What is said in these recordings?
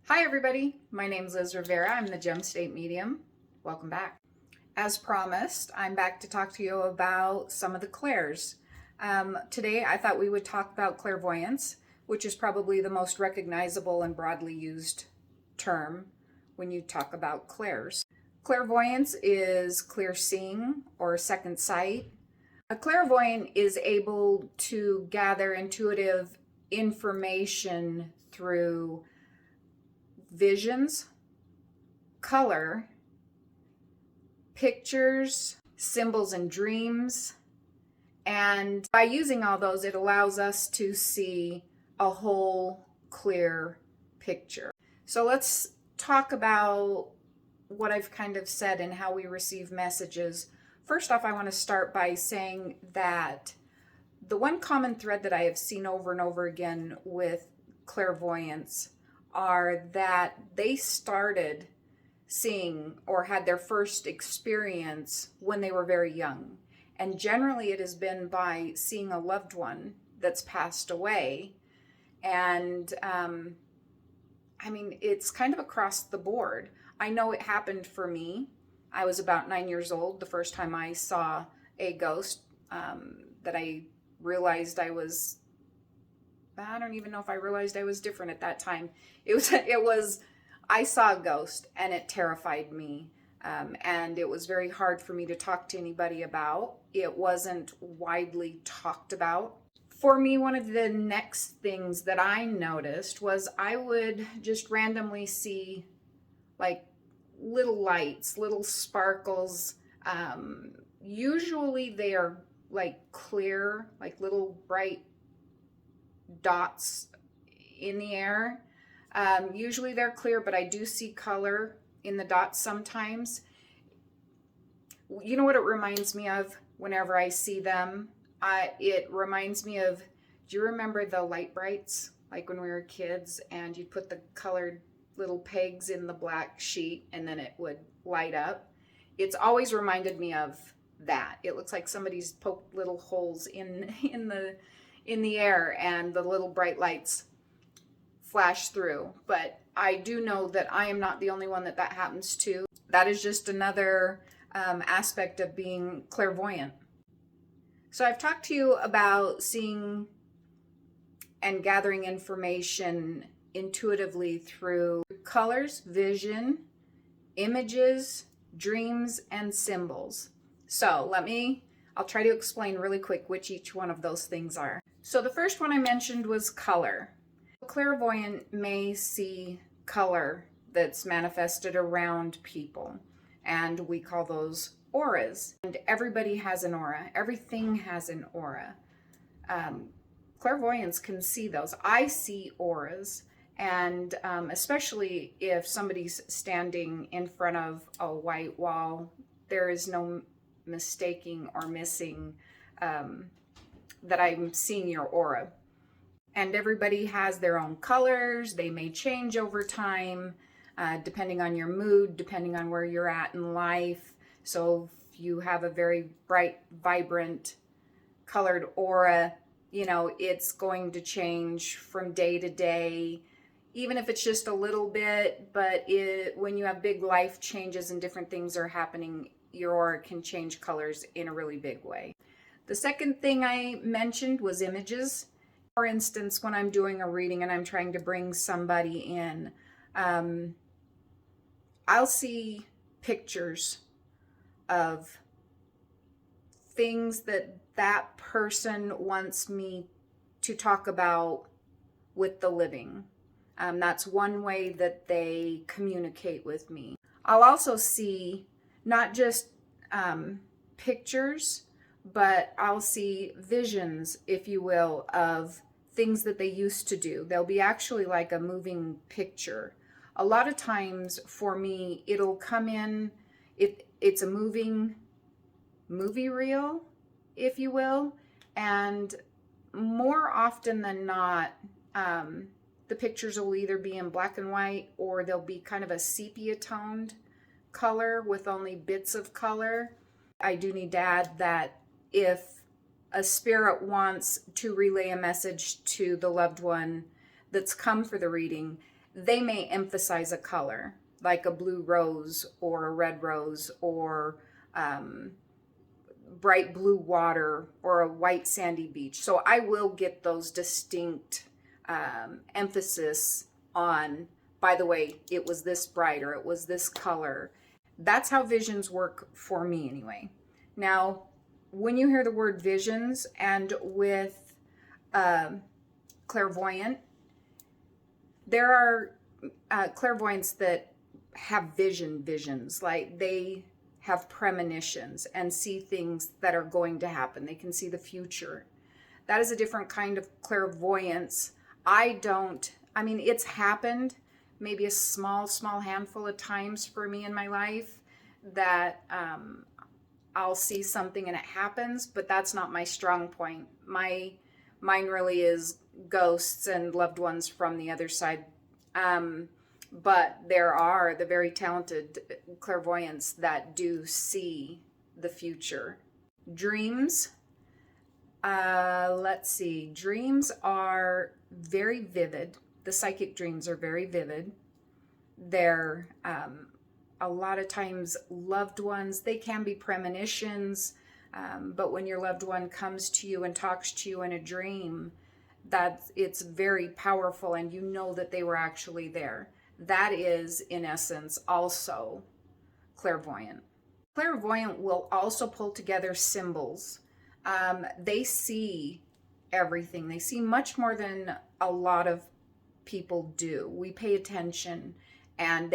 Hi everybody, my name is Liz Rivera. I'm the Gem State Medium. Welcome back. As promised, I'm back to talk to you about some of the clairs. Today I thought we would talk about clairvoyance, which is probably the most recognizable and broadly used term when you talk about clairs. Clairvoyance is clear seeing or second sight. A clairvoyant is able to gather intuitive information through visions, color, pictures, symbols and dreams, and by using all those, it allows us to see a whole clear picture. So let's talk about what I've kind of said and how we receive messages. First off, I want to start by saying that the one common thread that I have seen over and over again with clairvoyance are that they started seeing or had their first experience when they were very young. And generally it has been by seeing a loved one that's passed away. And it's kind of across the board. I know it happened for me. I was about 9 years old the first time I saw a ghost that I realized I don't even know if I realized I was different at that time. I saw a ghost and it terrified me. And it was very hard for me to talk to anybody about. It wasn't widely talked about. For me, one of the next things that I noticed was I would just randomly see like little lights, little sparkles. Usually they are like clear, like little bright dots in the air. Usually they're clear, but I do see color in the dots sometimes. You know what it reminds me of whenever I see them? It reminds me of, do you remember the light brights? Like when we were kids and you'd put the colored little pegs in the black sheet and then it would light up. It's always reminded me of that. It looks like somebody's poked little holes in the air and the little bright lights flash through. But I do know that I am not the only one that happens to. That is just another aspect of being clairvoyant. So I've talked to you about seeing and gathering information intuitively through colors, vision, images, dreams, and symbols. So I'll try to explain really quick which each one of those things are. So the first one I mentioned was color. A clairvoyant may see color that's manifested around people, and we call those auras. And everybody has an aura. Everything has an aura. Clairvoyants can see those. I see auras, and especially if somebody's standing in front of a white wall, there is no mistaking or missing that I'm seeing your aura. And everybody has their own colors. They may change over time, depending on your mood, depending on where you're at in life. So if you have a very bright, vibrant, colored aura, it's going to change from day to day, even if it's just a little bit. But when you have big life changes and different things are happening, your aura can change colors in a really big way. The second thing I mentioned was images. For instance, when I'm doing a reading and I'm trying to bring somebody in, I'll see pictures of things that person wants me to talk about with the living. That's one way that they communicate with me. I'll also see not just pictures, but I'll see visions, if you will, of things that they used to do. They'll be actually like a moving picture. A lot of times for me, it'll come in, it's a moving movie reel, if you will, and more often than not, the pictures will either be in black and white or they'll be kind of a sepia toned color with only bits of color. I do need to add that if a spirit wants to relay a message to the loved one that's come for the reading, they may emphasize a color, like a blue rose or a red rose, or bright blue water, or a white sandy beach. So I will get those distinct emphasis on, by the way, it was this bright, or it was this color. That's how visions work for me anyway. Now, when you hear the word visions, and with clairvoyant, there are clairvoyants that have visions, like they have premonitions and see things that are going to happen. They can see the future. That is a different kind of clairvoyance. I mean, it's happened maybe a small handful of times for me in my life that I'll see something and it happens, but that's not my strong point. Mine really is ghosts and loved ones from the other side. But there are the very talented clairvoyants that do see the future. Dreams. Let's see. Dreams are very vivid. The psychic dreams are very vivid. They're a lot of times loved ones. They can be premonitions, but when your loved one comes to you and talks to you in a dream, it's very powerful, and you know that they were actually there. That is, in essence, also clairvoyant. Clairvoyant will also pull together symbols. They see everything. They see much more than a lot of people do. We pay attention, and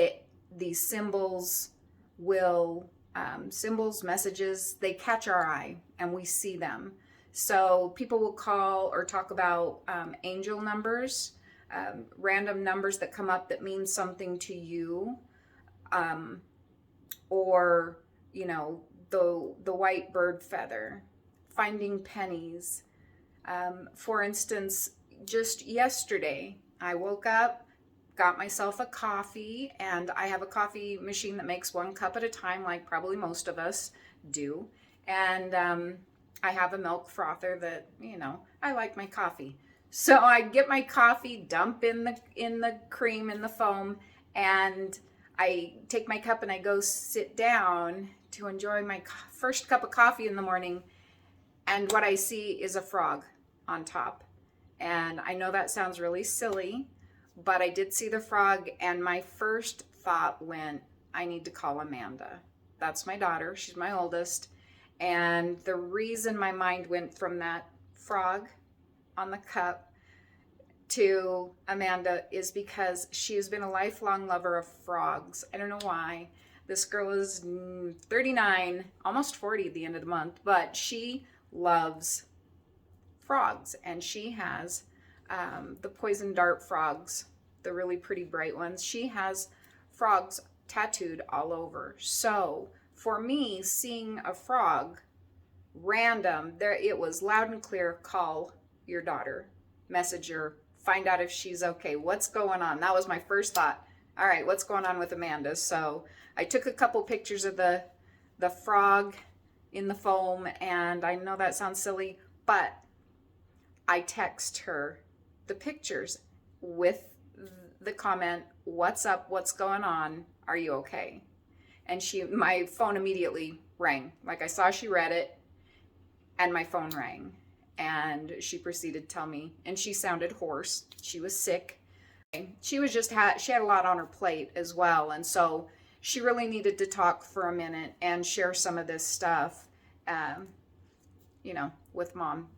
these symbols messages, they catch our eye, and we see them. So people will call or talk about angel numbers, random numbers that come up that mean something to you, or the white bird feather, finding pennies. For instance, just yesterday I woke up, got myself a coffee, and I have a coffee machine that makes 1 cup at a time, like probably most of us do, and I have a milk frother that, I like my coffee. So I get my coffee, dump in the cream, in the foam, and I take my cup and I go sit down to enjoy my first cup of coffee in the morning. And what I see is a frog on top. And I know that sounds really silly, but I did see the frog, and my first thought went, I need to call Amanda. That's my daughter. She's my oldest. And the reason my mind went from that frog on the cup to Amanda is because she has been a lifelong lover of frogs. I don't know why. This girl is 39, almost 40 at the end of the month, but she loves frogs, and she has the poison dart frogs, the really pretty bright ones. She has frogs tattooed all over. So for me, seeing a frog random, there it was loud and clear, call your daughter, message her, find out if she's okay, what's going on. That was my first thought. All right, what's going on with Amanda? So I took a couple pictures of the frog in the foam, and I know that sounds silly, but I text her the pictures with the comment, what's up, what's going on, are you okay? And my phone immediately rang. Like, I saw she read it, and my phone rang, and she proceeded to tell me, and she sounded hoarse. She was sick. She had a lot on her plate as well, and so she really needed to talk for a minute and share some of this stuff, with Mom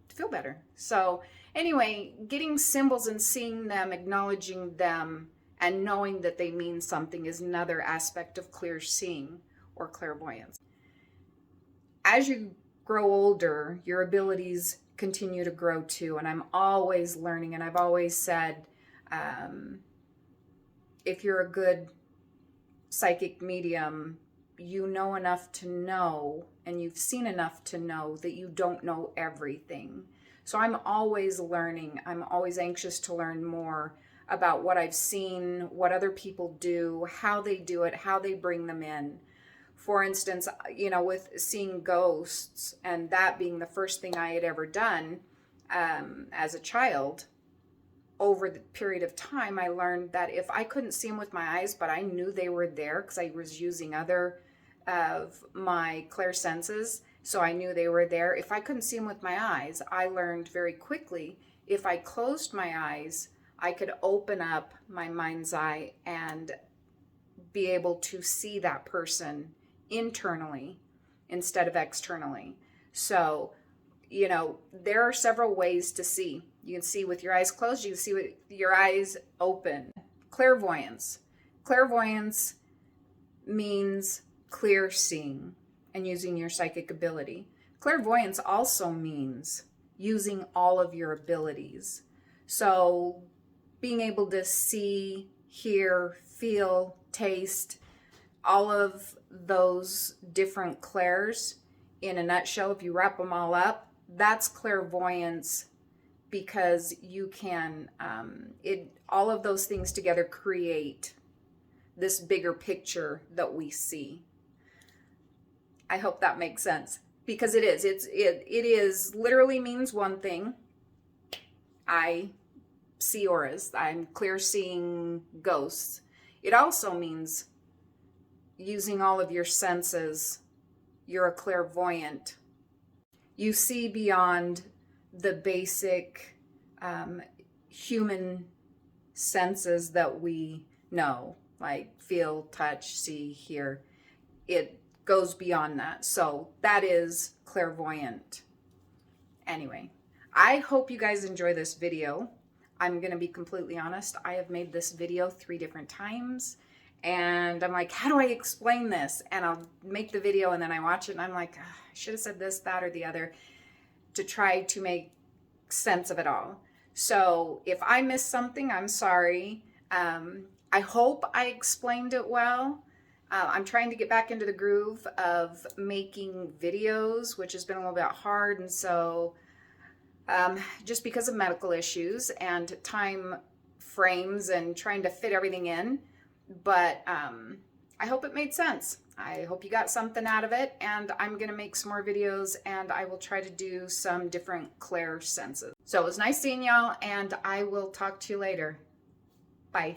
to feel better. So anyway, getting symbols and seeing them, acknowledging them, and knowing that they mean something is another aspect of clear seeing or clairvoyance. As you grow older, your abilities continue to grow too, and I'm always learning, and I've always said, if you're a good psychic medium, you know enough to know, and you've seen enough to know that you don't know everything. So I'm always learning. I'm always anxious to learn more about what I've seen, what other people do, how they do it, how they bring them in. For instance, with seeing ghosts, and that being the first thing I had ever done as a child, over the period of time, I learned that if I couldn't see them with my eyes, but I knew they were there because I was using other of my clair senses, so I knew they were there. If I couldn't see them with my eyes, I learned very quickly, if I closed my eyes, I could open up my mind's eye and be able to see that person internally instead of externally. So, you know, there are several ways to see. You can see with your eyes closed, you can see with your eyes open. Clairvoyance. Clairvoyance means clear seeing and using your psychic ability. Clairvoyance also means using all of your abilities. So being able to see, hear, feel, taste, all of those different clairs in a nutshell, if you wrap them all up, that's clairvoyance, because you can, all of those things together create this bigger picture that we see. I hope that makes sense, because it is. It is literally means one thing. I see auras. I'm clear seeing ghosts. It also means using all of your senses. You're a clairvoyant. You see beyond the basic human senses that we know, like feel, touch, see, hear. It goes beyond that. So that is clairvoyant. Anyway, I hope you guys enjoy this video. I'm going to be completely honest. I have made this video 3 different times, and I'm like, how do I explain this? And I'll make the video, and then I watch it, and I'm like, I should have said this, that, or the other, to try to make sense of it all. So if I missed something, I'm sorry. I hope I explained it well. I'm trying to get back into the groove of making videos, which has been a little bit hard. And so just because of medical issues and time frames and trying to fit everything in. But I hope it made sense. I hope you got something out of it, and I'm going to make some more videos, and I will try to do some different clair senses. So it was nice seeing y'all, and I will talk to you later. Bye.